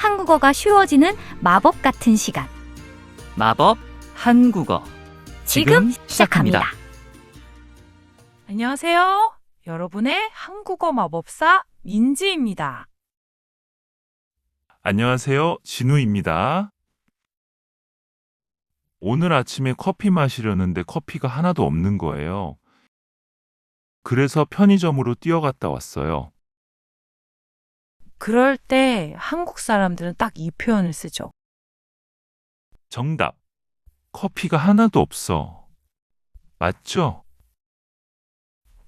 한국어가 쉬워지는 마법 같은 시간. 마법 한국어 지금 시작합니다. 안녕하세요. 여러분의 한국어 마법사 민지입니다. 안녕하세요. 진우입니다. 오늘 아침에 커피 마시려는데 커피가 하나도 없는 거예요. 그래서 편의점으로 뛰어갔다 왔어요. 그럴 때 한국 사람들은 딱 이 표현을 쓰죠. 정답. 커피가 하나도 없어. 맞죠?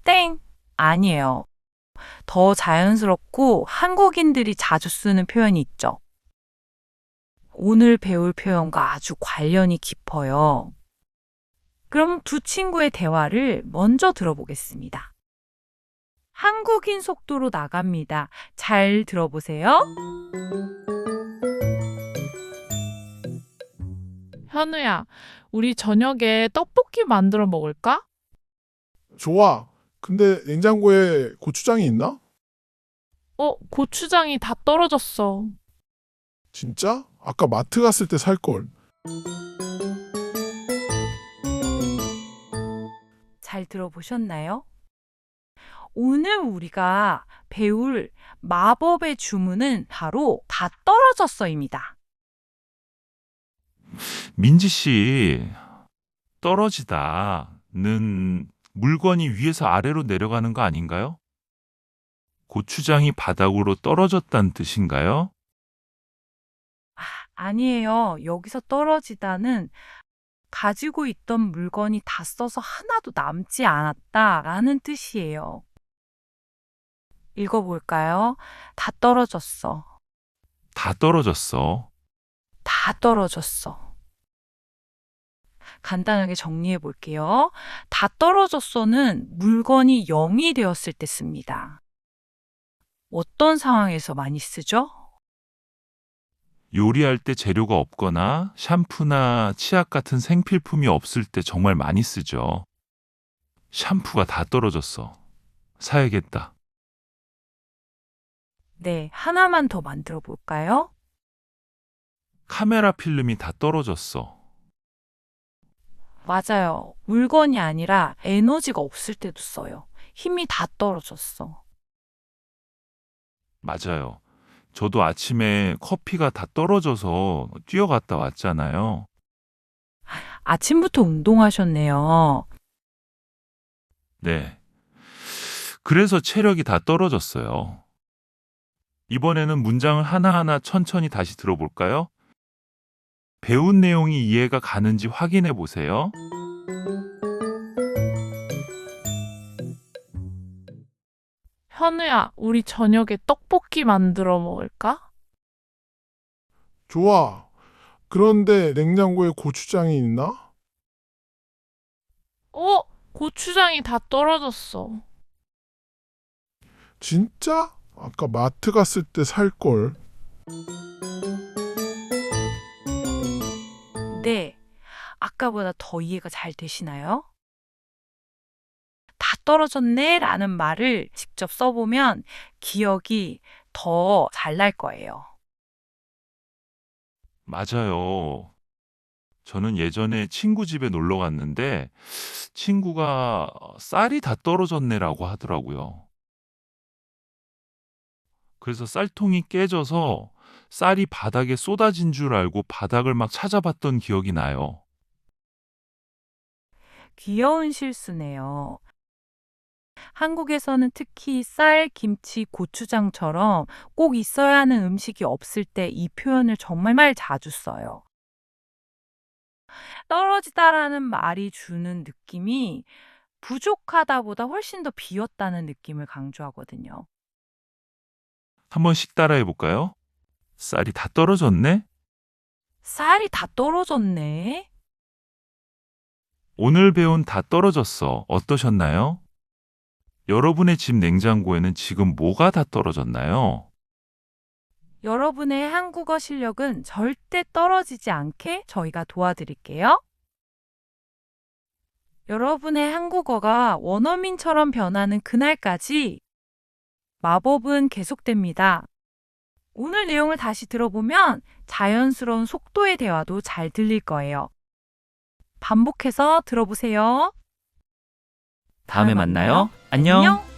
땡! 아니에요. 더 자연스럽고 한국인들이 자주 쓰는 표현이 있죠. 오늘 배울 표현과 아주 관련이 깊어요. 그럼 두 친구의 대화를 먼저 들어보겠습니다. 한국인 속도로 나갑니다. 잘 들어보세요. 현우야, 우리 저녁에 떡볶이 만들어 먹을까? 좋아. 근데 냉장고에 고추장이 있나? 고추장이 다 떨어졌어. 진짜? 아까 마트 갔을 때 살걸. 잘 들어보셨나요? 오늘 우리가 배울 마법의 주문은 바로 다 떨어졌어입니다. 민지 씨, 떨어지다는 물건이 위에서 아래로 내려가는 거 아닌가요? 고추장이 바닥으로 떨어졌다는 뜻인가요? 아니에요. 여기서 떨어지다는 가지고 있던 물건이 다 써서 하나도 남지 않았다라는 뜻이에요. 읽어볼까요? 다 떨어졌어. 다 떨어졌어. 다 떨어졌어. 간단하게 정리해 볼게요. 다 떨어졌어는 물건이 0이 되었을 때 씁니다. 어떤 상황에서 많이 쓰죠? 요리할 때 재료가 없거나 샴푸나 치약 같은 생필품이 없을 때 정말 많이 쓰죠. 샴푸가 다 떨어졌어. 사야겠다. 네, 하나만 더 만들어 볼까요? 카메라 필름이 다 떨어졌어. 맞아요. 물건이 아니라 에너지가 없을 때도 써요. 힘이 다 떨어졌어. 맞아요. 저도 아침에 커피가 다 떨어져서 뛰어갔다 왔잖아요. 아침부터 운동하셨네요. 네. 그래서 체력이 다 떨어졌어요. 이번에는 문장을 하나하나 천천히 다시 들어볼까요? 배운 내용이 이해가 가는지 확인해 보세요. 현우야, 우리 저녁에 떡볶이 만들어 먹을까? 좋아. 그런데 냉장고에 고추장이 있나? 고추장이 다 떨어졌어. 진짜? 아까 마트 갔을 때 살걸. 네. 아까보다 더 이해가 잘 되시나요? 다 떨어졌네 라는 말을 직접 써보면 기억이 더 잘 날 거예요. 맞아요. 저는 예전에 친구 집에 놀러 갔는데 친구가 쌀이 다 떨어졌네라고 하더라고요. 그래서 쌀통이 깨져서 쌀이 바닥에 쏟아진 줄 알고 바닥을 막 찾아봤던 기억이 나요. 귀여운 실수네요. 한국에서는 특히 쌀, 김치, 고추장처럼 꼭 있어야 하는 음식이 없을 때 이 표현을 정말 자주 써요. 떨어지다라는 말이 주는 느낌이 부족하다보다 훨씬 더 비었다는 느낌을 강조하거든요. 한 번씩 따라해 볼까요? 쌀이 다 떨어졌네? 쌀이 다 떨어졌네. 오늘 배운 다 떨어졌어. 어떠셨나요? 여러분의 집 냉장고에는 지금 뭐가 다 떨어졌나요? 여러분의 한국어 실력은 절대 떨어지지 않게 저희가 도와드릴게요. 여러분의 한국어가 원어민처럼 변하는 그날까지 마법은 계속됩니다. 오늘 내용을 다시 들어보면 자연스러운 속도의 대화도 잘 들릴 거예요. 반복해서 들어보세요. 다음에 만나요. 안녕.